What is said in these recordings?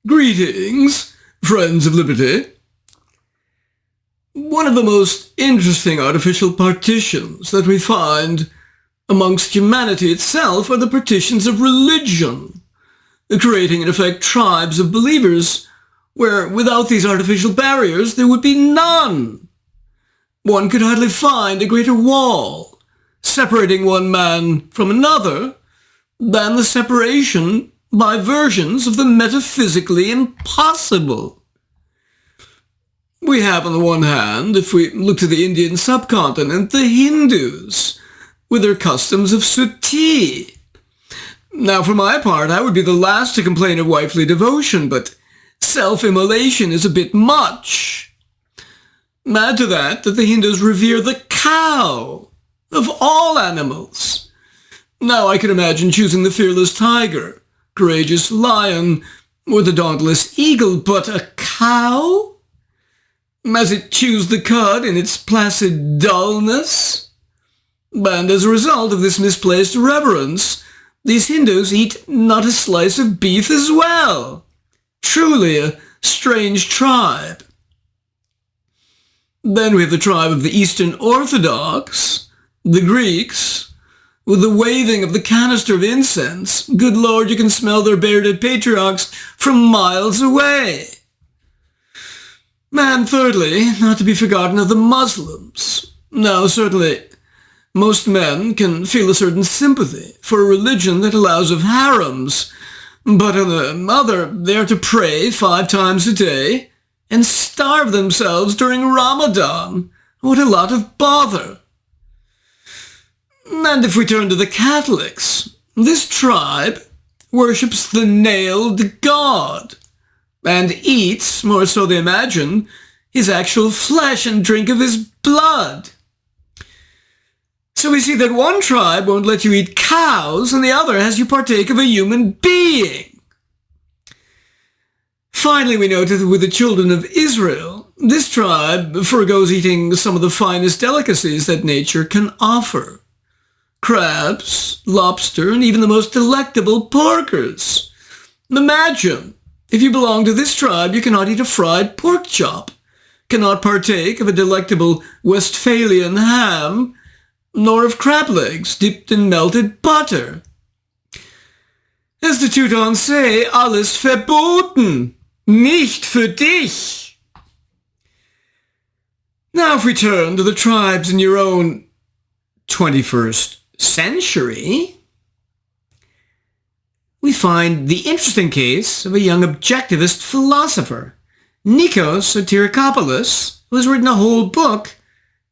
Greetings, friends of liberty. One of the most interesting artificial partitions that we find amongst humanity itself are the partitions of religion, creating in effect tribes of believers where without these artificial barriers there would be none. One could hardly find a greater wall separating one man from another than the separation by versions of the metaphysically impossible. We have, on the one hand, if we look to the Indian subcontinent, the Hindus, with their customs of suttee. Now, for my part, I would be the last to complain of wifely devotion, but self-immolation is a bit much. Add to that the Hindus revere the cow of all animals. Now I can imagine choosing the fearless tiger, courageous lion, or the dauntless eagle, but a cow? As it chews the cud in its placid dullness? And as a result of this misplaced reverence, these Hindus eat not a slice of beef as well. Truly a strange tribe. Then we have the tribe of the Eastern Orthodox, the Greeks, with the waving of the canister of incense. Good Lord, you can smell their bearded patriarchs from miles away. And thirdly, not to be forgotten, are the Muslims. Now, certainly, most men can feel a certain sympathy for a religion that allows of harems, but on the other, they are to pray 5 times a day and starve themselves during Ramadan. What a lot of bother. And if we turn to the Catholics, this tribe worships the nailed God and eats, more so they imagine, his actual flesh and drink of his blood. So we see that one tribe won't let you eat cows and the other has you partake of a human being. Finally, we note that with the children of Israel, this tribe forgoes eating some of the finest delicacies that nature can offer. Crabs, lobster, and even the most delectable porkers. Imagine, if you belong to this tribe, you cannot eat a fried pork chop, cannot partake of a delectable Westphalian ham, nor of crab legs dipped in melted butter. As the Teutons say, alles verboten, nicht für dich. Now if we turn to the tribes in your own 21st century, we find the interesting case of a young objectivist philosopher, Nikos Sotirakopoulos, who has written a whole book,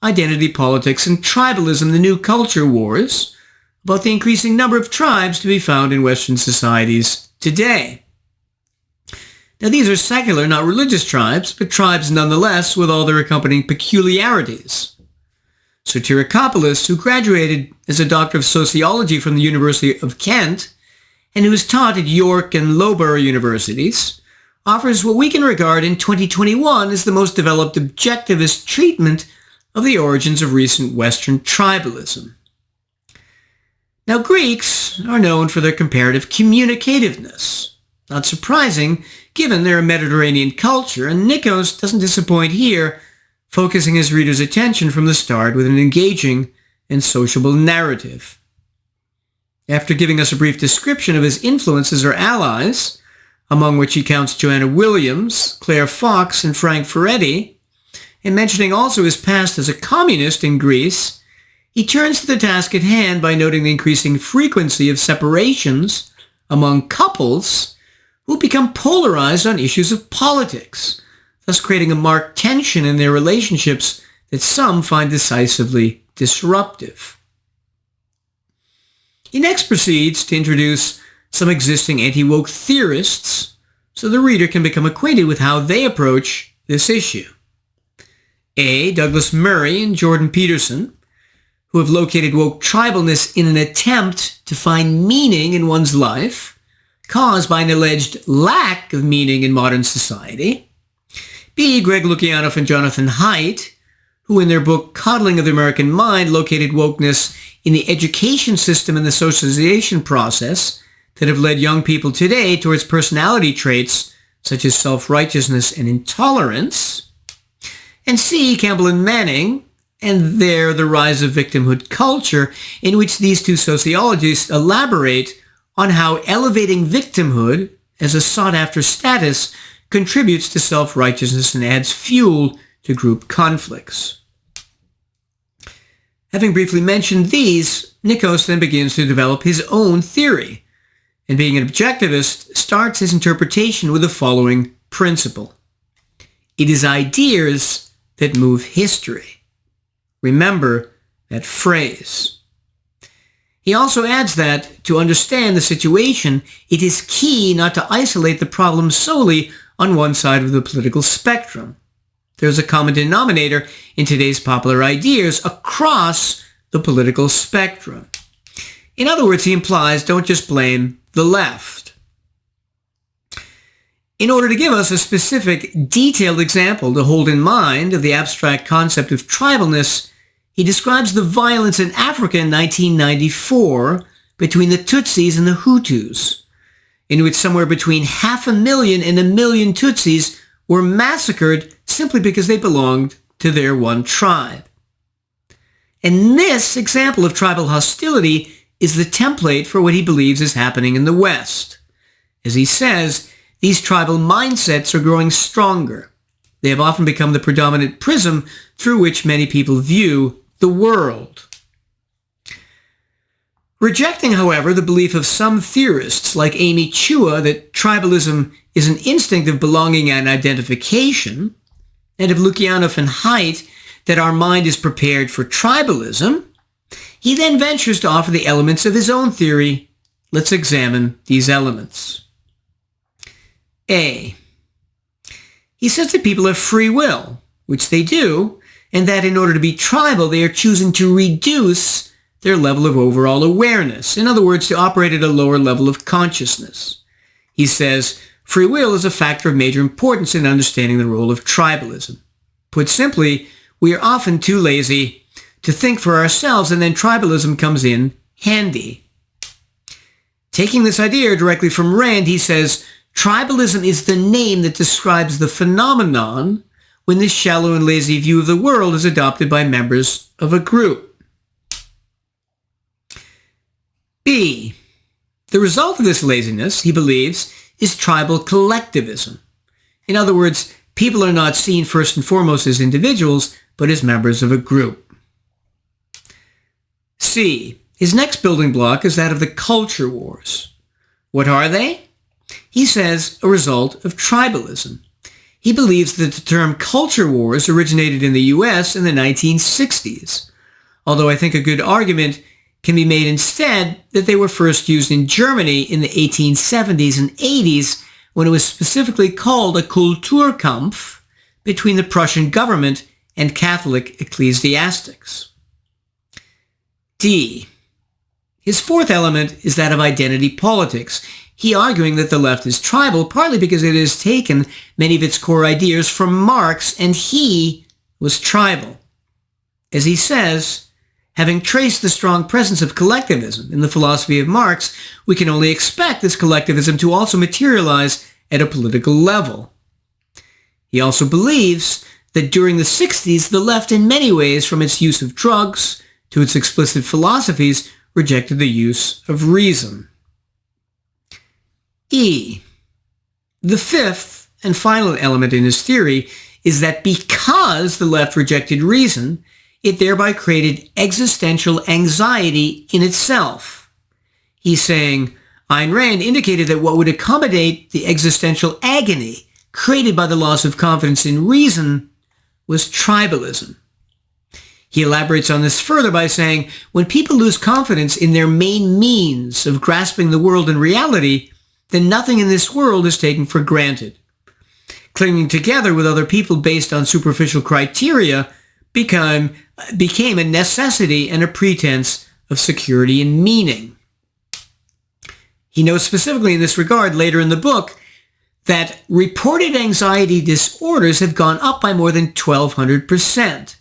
Identity, Politics, and Tribalism, the New Culture Wars, about the increasing number of tribes to be found in Western societies today. Now these are secular, not religious tribes, but tribes nonetheless with all their accompanying peculiarities. Sotirakopoulos, who graduated as a doctor of sociology from the University of Kent, and who is taught at York and Loughborough universities, offers what we can regard in 2021 as the most developed objectivist treatment of the origins of recent Western tribalism. Now, Greeks are known for their comparative communicativeness. Not surprising, given their Mediterranean culture, and Nikos doesn't disappoint here, focusing his reader's attention from the start with an engaging and sociable narrative. After giving us a brief description of his influences or allies, among which he counts Joanna Williams, Claire Fox, and Frank Ferretti, and mentioning also his past as a communist in Greece, he turns to the task at hand by noting the increasing frequency of separations among couples who become polarized on issues of politics, thus creating a marked tension in their relationships that some find decisively disruptive. He next proceeds to introduce some existing anti-woke theorists so the reader can become acquainted with how they approach this issue. A. Douglas Murray and Jordan Peterson, who have located woke tribalness in an attempt to find meaning in one's life, caused by an alleged lack of meaning in modern society. B. Greg Lukianoff and Jonathan Haidt, who in their book Coddling of the American Mind located wokeness in the education system and the socialization process that have led young people today towards personality traits such as self-righteousness and intolerance. And C, Campbell and Manning, and there the rise of victimhood culture, in which these two sociologists elaborate on how elevating victimhood as a sought-after status contributes to self-righteousness and adds fuel to group conflicts. Having briefly mentioned these, Nikos then begins to develop his own theory, and being an objectivist, starts his interpretation with the following principle. It is ideas that move history. Remember that phrase. He also adds that, to understand the situation, it is key not to isolate the problem solely on one side of the political spectrum. There's a common denominator in today's popular ideas across the political spectrum. In other words, he implies don't just blame the left. In order to give us a specific, detailed example to hold in mind of the abstract concept of tribalness, he describes the violence in Africa in 1994 between the Tutsis and the Hutus, in which somewhere between 500,000 and 1 million Tutsis were massacred simply because they belonged to their one tribe. And this example of tribal hostility is the template for what he believes is happening in the West. As he says, these tribal mindsets are growing stronger. They have often become the predominant prism through which many people view the world. Rejecting, however, the belief of some theorists like Amy Chua that tribalism is an instinct of belonging and identification, and of Lukyanov and Haidt that our mind is prepared for tribalism, he then ventures to offer the elements of his own theory. Let's examine these elements. A. He says that people have free will, which they do, and that in order to be tribal, they are choosing to reduce their level of overall awareness. In other words, to operate at a lower level of consciousness. He says, free will is a factor of major importance in understanding the role of tribalism. Put simply, we are often too lazy to think for ourselves, and then tribalism comes in handy. Taking this idea directly from Rand, he says, tribalism is the name that describes the phenomenon when this shallow and lazy view of the world is adopted by members of a group. B. The result of this laziness, he believes, is tribal collectivism. In other words, people are not seen first and foremost as individuals, but as members of a group. C. His next building block is that of the culture wars. What are they? He says a result of tribalism. He believes that the term culture wars originated in the US in the 1960s, although I think a good argument can be made instead that they were first used in Germany in the 1870s and 80s when it was specifically called a Kulturkampf between the Prussian government and Catholic ecclesiastics. D. His fourth element is that of identity politics, he arguing that the left is tribal partly because it has taken many of its core ideas from Marx, and he was tribal. As he says, having traced the strong presence of collectivism in the philosophy of Marx, we can only expect this collectivism to also materialize at a political level. He also believes that during the 60s, the left in many ways, from its use of drugs to its explicit philosophies, rejected the use of reason. E. The fifth and final element in his theory is that because the left rejected reason, it thereby created existential anxiety in itself. He's saying, Ayn Rand indicated that what would accommodate the existential agony created by the loss of confidence in reason was tribalism. He elaborates on this further by saying, when people lose confidence in their main means of grasping the world and reality, then nothing in this world is taken for granted. Clinging together with other people based on superficial criteria became a necessity and a pretense of security and meaning. He notes specifically in this regard later in the book that reported anxiety disorders have gone up by more than 1,200%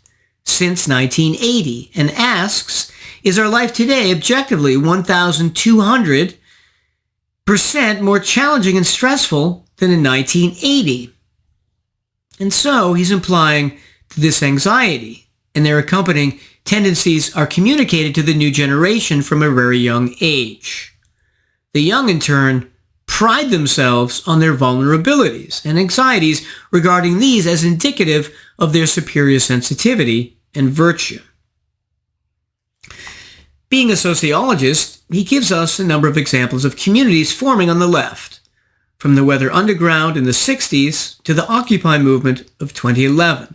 since 1980, and asks, is our life today objectively 1,200% more challenging and stressful than in 1980. And so he's implying that this anxiety and their accompanying tendencies are communicated to the new generation from a very young age. The young, in turn, pride themselves on their vulnerabilities and anxieties, regarding these as indicative of their superior sensitivity and virtue. Being a sociologist, he gives us a number of examples of communities forming on the left, from the Weather Underground in the 60s to the Occupy movement of 2011,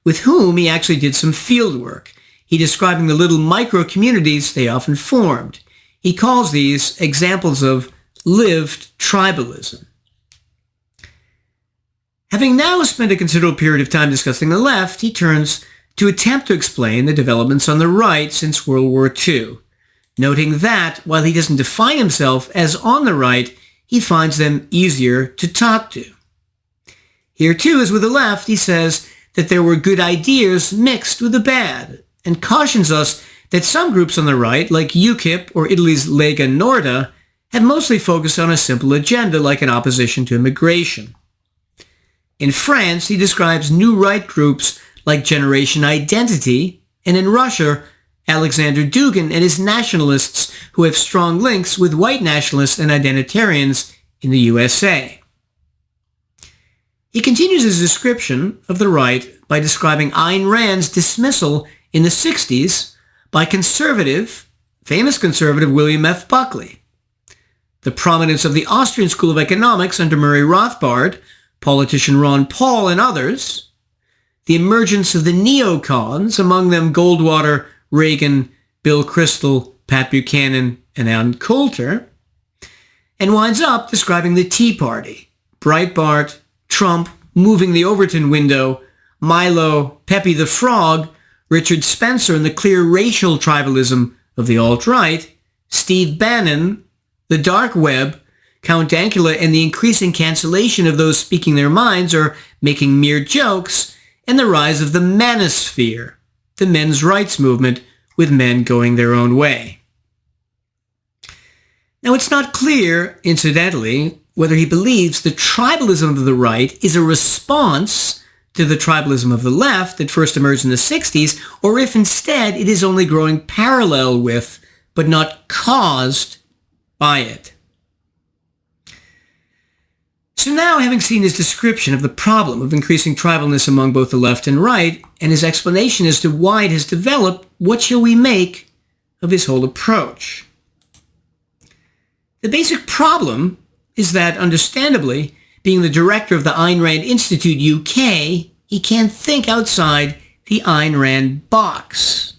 with whom he actually did some field work. He describing the little micro-communities they often formed. He calls these examples of lived tribalism. Having now spent a considerable period of time discussing the left, he turns to attempt to explain the developments on the right since World War II, noting that while he doesn't define himself as on the right, he finds them easier to talk to. Here too, as with the left, he says that there were good ideas mixed with the bad, and cautions us that some groups on the right, like UKIP or Italy's Lega Nord, have mostly focused on a simple agenda like an opposition to immigration. In France, he describes new right groups like Generation Identity, and in Russia, Alexander Dugin and his nationalists who have strong links with white nationalists and identitarians in the USA. He continues his description of the right by describing Ayn Rand's dismissal in the 60s by famous conservative William F. Buckley, the prominence of the Austrian School of Economics under Murray Rothbard, politician Ron Paul, and others, the emergence of the neocons, among them Goldwater, Reagan, Bill Kristol, Pat Buchanan, and Ann Coulter, and winds up describing the Tea Party, Breitbart, Trump, moving the Overton window, Milo, Pepe the Frog, Richard Spencer, and the clear racial tribalism of the alt-right, Steve Bannon, the dark web, Count Dankula, and the increasing cancellation of those speaking their minds or making mere jokes, and the rise of the manosphere, the men's rights movement, with men going their own way. Now, it's not clear, incidentally, whether he believes the tribalism of the right is a response to the tribalism of the left that first emerged in the 60s, or if instead it is only growing parallel with, but not caused by it. So now, having seen his description of the problem of increasing tribalness among both the left and right, and his explanation as to why it has developed, what shall we make of his whole approach? The basic problem is that, understandably, being the director of the Ayn Rand Institute UK, he can't think outside the Ayn Rand box.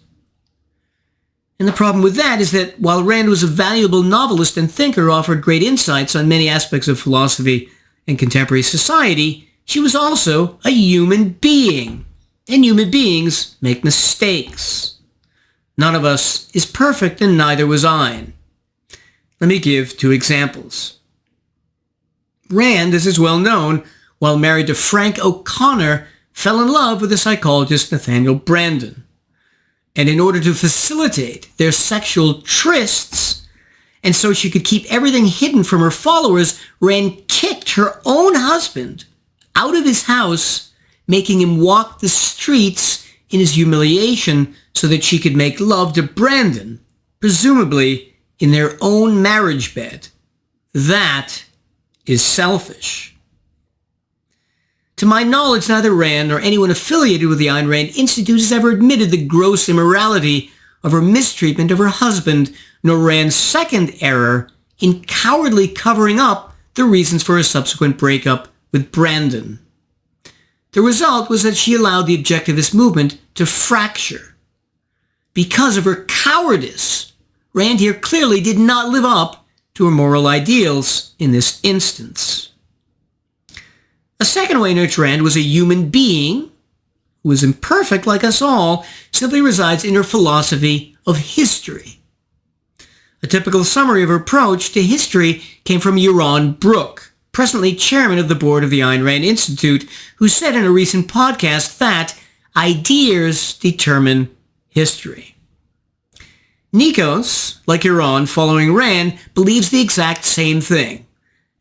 And the problem with that is that while Rand was a valuable novelist and thinker, offered great insights on many aspects of philosophy and contemporary society, she was also a human being. And human beings make mistakes. None of us is perfect, and neither was Ayn. Let me give two examples. Rand, as is well known, while married to Frank O'Connor, fell in love with the psychologist Nathaniel Branden. And in order to facilitate their sexual trysts, and so she could keep everything hidden from her followers, Rand kicked her own husband out of his house, making him walk the streets in his humiliation so that she could make love to Branden, presumably in their own marriage bed. That is selfish. To my knowledge, neither Rand nor anyone affiliated with the Ayn Rand Institute has ever admitted the gross immorality of her mistreatment of her husband, nor Rand's second error in cowardly covering up the reasons for her subsequent breakup with Branden. The result was that she allowed the Objectivist movement to fracture. Because of her cowardice, Rand here clearly did not live up to her moral ideals in this instance. A second way in which Rand was a human being, who was imperfect like us all, simply resides in her philosophy of history. A typical summary of her approach to history came from Yaron Brook, presently chairman of the board of the Ayn Rand Institute, who said in a recent podcast that ideas determine history. Nikos, like Yaron following Rand, believes the exact same thing,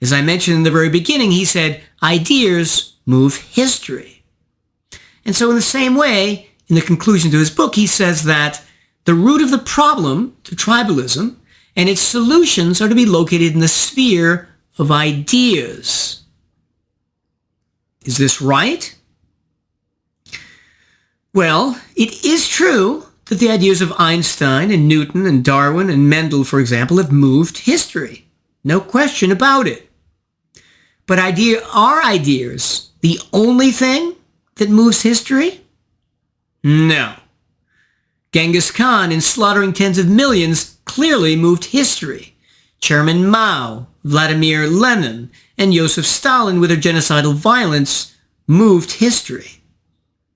As I mentioned in the very beginning, he said, ideas move history. And so in the same way, in the conclusion to his book, he says that the root of the problem to tribalism and its solutions are to be located in the sphere of ideas. Is this right? Well, it is true that the ideas of Einstein and Newton and Darwin and Mendel, for example, have moved history. No question about it. But are ideas the only thing that moves history? No. Genghis Khan, in slaughtering tens of millions, clearly moved history. Chairman Mao, Vladimir Lenin, and Joseph Stalin, with their genocidal violence, moved history.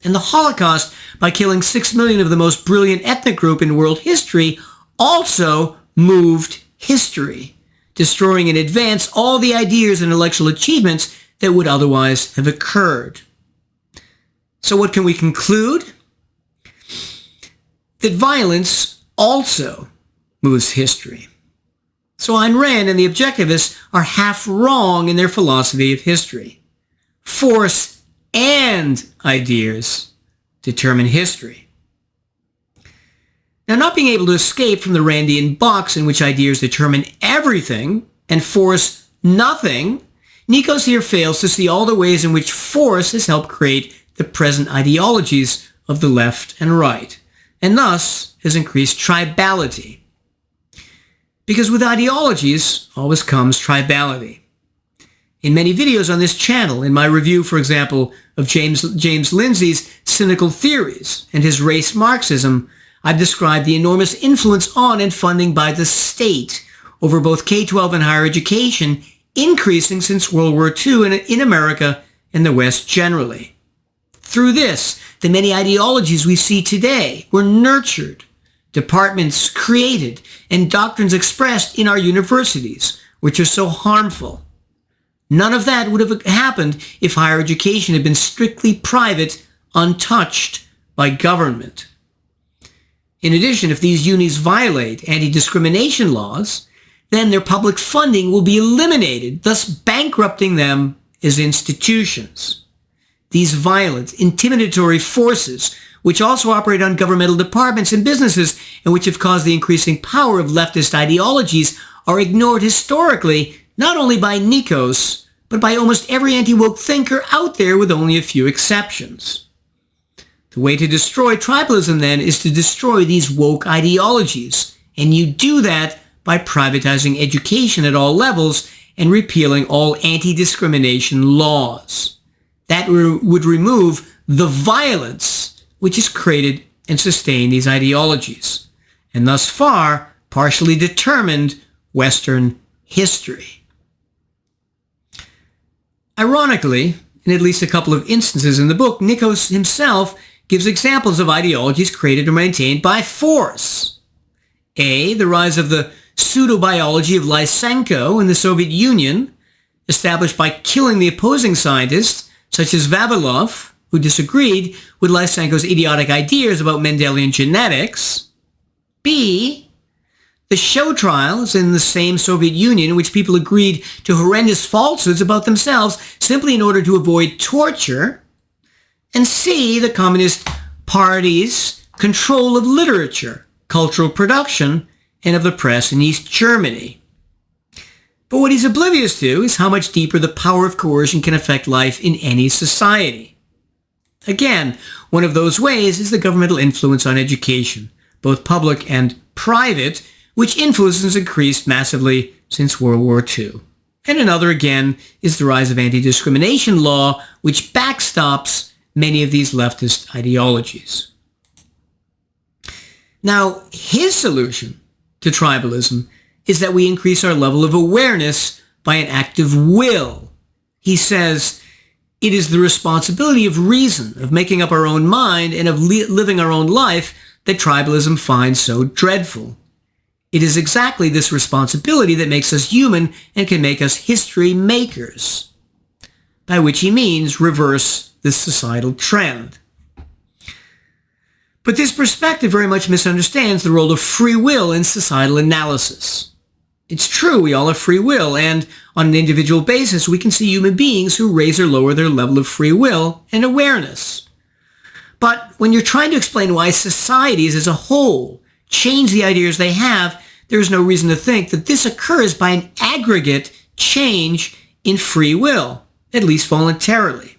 And the Holocaust, by killing 6 million of the most brilliant ethnic group in world history, also moved history, destroying in advance all the ideas and intellectual achievements that would otherwise have occurred. So what can we conclude? That violence also moves history. So Ayn Rand and the Objectivists are half wrong in their philosophy of history. Force and ideas determine history. Now, not being able to escape from the Randian box in which ideas determine everything and force nothing, Nikos here fails to see all the ways in which force has helped create the present ideologies of the left and right, and thus has increased tribality. Because with ideologies always comes tribality. In many videos on this channel, in my review, for example, of James Lindsay's cynical theories and his race Marxism, I've described the enormous influence on and funding by the state over both K-12 and higher education, increasing since World War II in America and the West generally. Through this, the many ideologies we see today were nurtured, departments created, and doctrines expressed in our universities, which are so harmful. None of that would have happened if higher education had been strictly private, untouched by government. In addition, if these unis violate anti-discrimination laws, then their public funding will be eliminated, thus bankrupting them as institutions. These violent, intimidatory forces, which also operate on governmental departments and businesses, and which have caused the increasing power of leftist ideologies, are ignored historically, not only by Nikos, but by almost every anti-woke thinker out there, with only a few exceptions. The way to destroy tribalism, then, is to destroy these woke ideologies, and you do that by privatizing education at all levels and repealing all anti-discrimination laws. That would remove the violence which has created and sustained these ideologies, and thus far partially determined Western history. Ironically, in at least a couple of instances in the book, Nikos himself gives examples of ideologies created or maintained by force. A, the rise of the pseudo-biology of Lysenko in the Soviet Union, established by killing the opposing scientists, such as Vavilov, who disagreed with Lysenko's idiotic ideas about Mendelian genetics. B, the show trials in the same Soviet Union in which people agreed to horrendous falsehoods about themselves simply in order to avoid torture. And C, the Communist Party's control of literature, cultural production, and of the press in East Germany. But what he's oblivious to is how much deeper the power of coercion can affect life in any society. Again, one of those ways is the governmental influence on education, both public and private, which influence has increased massively since World War II. And another, again, is the rise of anti-discrimination law, which backstops many of these leftist ideologies. Now, his solution to tribalism is that we increase our level of awareness by an act of will. He says, it is the responsibility of reason, of making up our own mind and of living our own life that tribalism finds so dreadful. It is exactly this responsibility that makes us human and can make us history makers, by which he means reverse this societal trend. But this perspective very much misunderstands the role of free will in societal analysis. It's true, we all have free will, and on an individual basis, we can see human beings who raise or lower their level of free will and awareness. But when you're trying to explain why societies as a whole change the ideas they have, there's no reason to think that this occurs by an aggregate change in free will, at least voluntarily.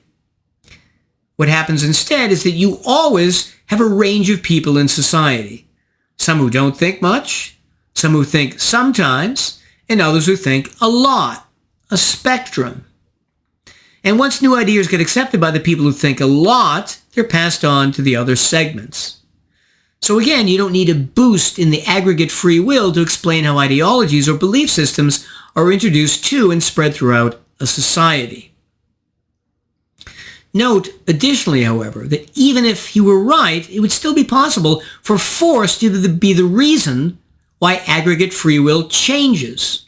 What happens instead is that you always have a range of people in society. Some who don't think much, some who think sometimes, and others who think a lot, a spectrum. And once new ideas get accepted by the people who think a lot, they're passed on to the other segments. So again, you don't need a boost in the aggregate free will to explain how ideologies or belief systems are introduced to and spread throughout a society. Note, additionally, however, that even if he were right, it would still be possible for force to be the reason why aggregate free will changes.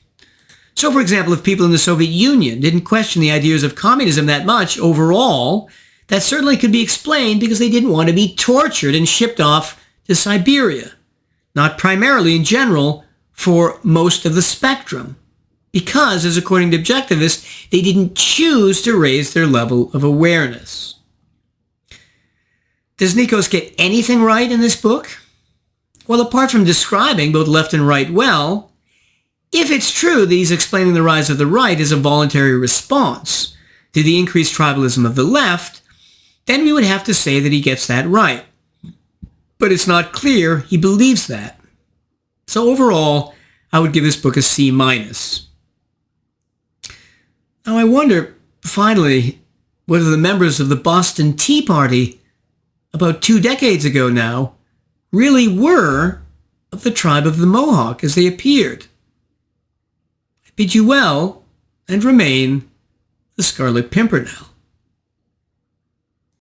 So, for example, if people in the Soviet Union didn't question the ideas of communism that much overall, that certainly could be explained because they didn't want to be tortured and shipped off to Siberia, not primarily in general for most of the spectrum, because, as according to Objectivist, they didn't choose to raise their level of awareness. Does Nikos get anything right in this book? Well, apart from describing both left and right well, if it's true that he's explaining the rise of the right as a voluntary response to the increased tribalism of the left, then we would have to say that he gets that right. But it's not clear he believes that. So overall, I would give this book a C-. Now I wonder, finally, whether the members of the Boston Tea Party, about 2 decades ago now, really were of the tribe of the Mohawk as they appeared. I bid you well, and remain the Scarlet Pimpernel.